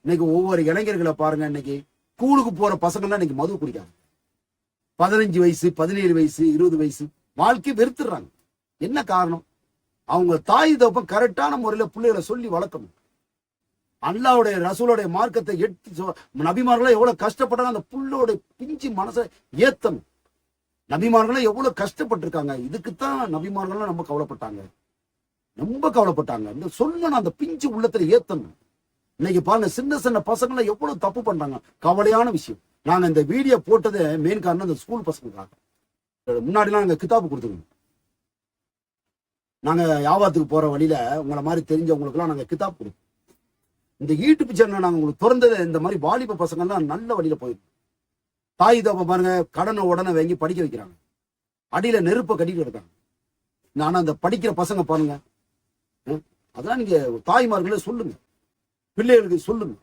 இன்னைக்கு ஒவ்வொரு இளைஞர்களை பாருங்க, இன்னைக்கு ஸ்கூலுக்கு போற பசங்க இன்னைக்கு மது குடிக்காங்க. 15 வயசு 17 வயசு 20 வயசு வாழ்க்கை வெறுத்துறாங்க. என்ன காரணம்? அவங்க தாய் தப்பம் கரெக்டான முறையில பிள்ளைகளை சொல்லி வளர்க்கணும். அல்லாவுடைய ரசூலுடைய மார்க்கத்தை எடுத்து நபிமார்களா எவ்வளவு கஷ்டப்பட்டாங்க, அந்த புள்ளோட பிஞ்சு மனசை ஏத்தணும். நபிமார்களும் எவ்வளவு கஷ்டப்பட்டிருக்காங்க. இதுக்குத்தான் நபிமார்களும் ரொம்ப கவலைப்பட்டாங்க, ரொம்ப கவலைப்பட்டாங்க. இந்த சொல்லணும், அந்த பிஞ்சு உள்ளத்துல ஏத்தணும். இன்னைக்கு பாருங்க, சின்ன சின்ன பசங்களை எவ்வளவு தப்பு பண்றாங்க. கவலையான விஷயம். நாங்க இந்த வீடியோ போட்டதே மெயின் காரணம் இந்த ஸ்கூல் பசங்களுக்காக. முன்னாடிலாம் நாங்க கிதாபு கொடுத்துருக்கோம். நாங்க வியாபாரத்துக்கு போற வழியில உங்களை மாதிரி தெரிஞ்சவங்களுக்கு எல்லாம் நாங்க கிதாப் கொடுப்போம். இந்த யூடியூப் சேனல் நாங்க உங்களுக்கு திறந்தது இந்த மாதிரி வாலிப பசங்க எல்லாம் நல்ல வழியில போயிருக்கு. தாய் தப்ப பாருங்க, கடனை உடனே வாங்கி படிக்க வைக்கிறாங்க, அடியில நெருப்பை கட்டிட்டு இருக்காங்க. ஆனா அந்த படிக்கிற பசங்க பாருங்க, அதெல்லாம் நீங்க தாய்மார்களே சொல்லுங்க, பிள்ளைகளுக்கு சொல்லுங்க.